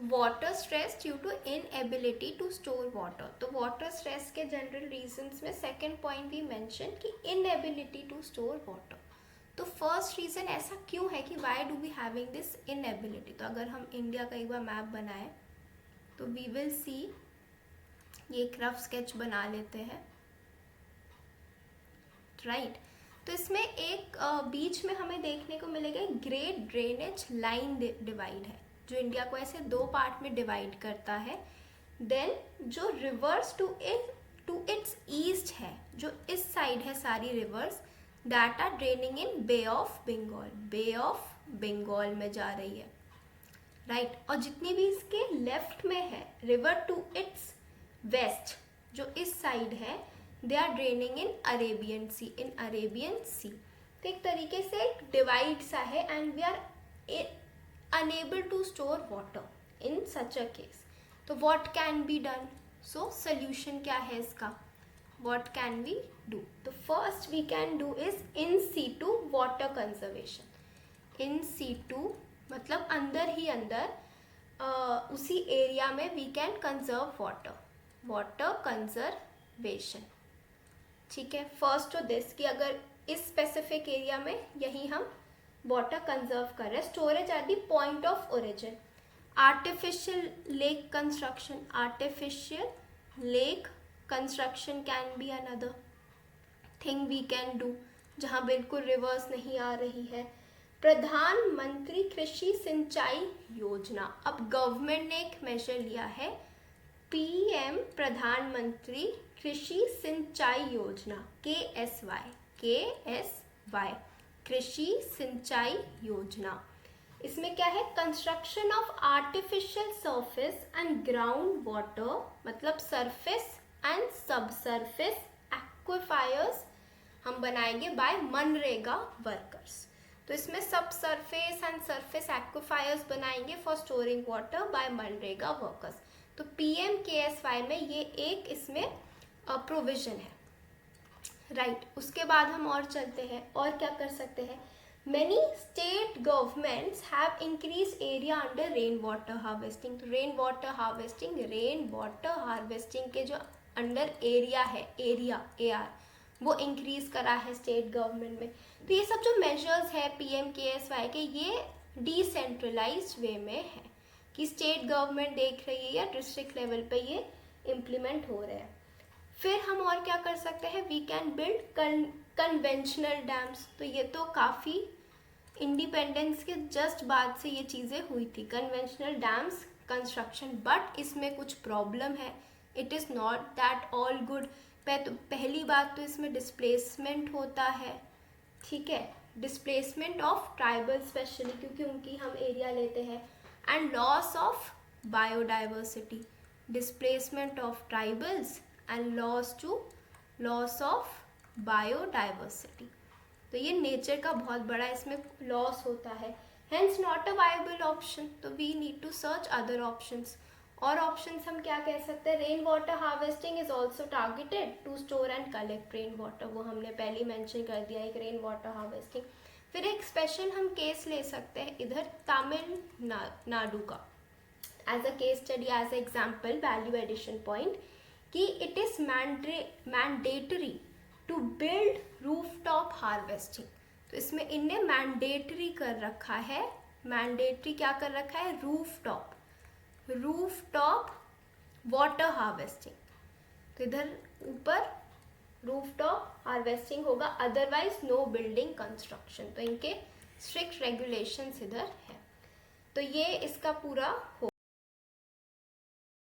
Water stress due to inability to store water. तो water stress के general reasons में second point भी mention कि इनएबिलिटी टू स्टोर वाटर। तो first reason ऐसा क्यों है कि why do we having this inability. तो अगर हम इंडिया का एक बार मैप बनाएं तो वी विल सी, ये एक रफ स्केच बना लेते हैं, राइट। तो इसमें एक बीच में हमें देखने को मिलेगा ग्रेट ड्रेनेज लाइन डिवाइड है, जो इंडिया को ऐसे दो पार्ट में डिवाइड करता है। देन जो रिवर्स टू इट्स ईस्ट है, जो इस साइड है सारी rivers, that are draining in bay of Bengal, bay of Bengal में जा रही है, राइट। और जितनी भी इसके लेफ्ट में है रिवर टू इट्स वेस्ट, जो इस साइड है, they are draining in Arabian sea, in Arabian sea. तो एक तरीके से एक डिवाइड सा है and we are unable to store water in such a case. तो what can be done, so solution क्या है इसका, व्हाट कैन वी डू। तो first we can do is in situ water conservation. In situ मतलब अंदर ही अंदर उसी एरिया में we can conserve water, water conservation, ठीक है। फर्स्ट तो दिस कि अगर इस स्पेसिफिक एरिया में यही हम वाटर कंजर्व कर रहे हैं, storage at the point of origin, artificial lake construction, artificial lake construction can be another thing we can do, जहाँ बिल्कुल रिवर्स नहीं आ रही है। प्रधानमंत्री कृषि सिंचाई योजना, अब गवर्नमेंट ने एक मेजर लिया है, पीएम प्रधानमंत्री कृषि सिंचाई योजना, KSY, कृषि सिंचाई योजना। इसमें क्या है, construction of artificial surface and ground water, मतलब सरफेस एंड सब सरफेस एक्विफायर्स हम बनाएंगे बाय मनरेगा वर्कर्स। तो इसमें सब सरफेस एंड सरफेस एक्विफायर्स बनाएंगे for storing water bye MNREGA workers. तो PMKSY में ये एक इसमें प्रोविजन है, राइट। उसके बाद हम और चलते हैं, और क्या कर सकते हैं। Many state governments have increased area under rain water harvesting। तो रेन वाटर हार्वेस्टिंग के जो अंडर एरिया है, एरिया AR, वो इंक्रीज करा है स्टेट गवर्नमेंट में। तो ये सब जो मेजर्स है PMKSY के, ये डिसेंट्रलाइज्ड वे में है कि स्टेट गवर्नमेंट देख रही है या डिस्ट्रिक्ट लेवल पे ये इम्प्लीमेंट हो रहे हैं। फिर हम और क्या कर सकते हैं, we can build conventional dams. तो ये तो काफ़ी इंडिपेंडेंस के जस्ट बाद से ये चीज़ें हुई थी, कन्वेंशनल डैम्स कंस्ट्रक्शन, बट इसमें कुछ प्रॉब्लम है, it is not that all good. पहली बात तो इसमें डिस्प्लेसमेंट होता है, ठीक है, डिस्प्लेसमेंट ऑफ ट्राइबल स्पेशली, क्योंकि उनकी हम एरिया लेते हैं, and loss of biodiversity, displacement of tribals and loss of biodiversity. तो ये नेचर का बहुत बड़ा इसमें लॉस होता है, hence not a viable option. तो we need to search other options. और ऑप्शंस हम क्या कह सकते हैं, rain water harvesting is also targeted to store and collect rain water, वो हमने पहले मेंशन कर दिया, एक रेन वाटर हार्वेस्टिंग। फिर एक स्पेशल हम केस ले सकते हैं इधर तमिलनाडु का, as a case study, as a example, value addition point, कि it is mandatory to build rooftop harvesting. तो इसमें इनने मैंडेटरी कर रखा है, मैंडेटरी क्या कर रखा है, रूफटॉप वाटर हार्वेस्टिंग। तो इधर ऊपर रूफटॉप हार्वेस्टिंग होगा, अदरवाइज नो बिल्डिंग कंस्ट्रक्शन। तो इनके स्ट्रिक्ट रेगुलेशंस इधर है। तो ये इसका पूरा हो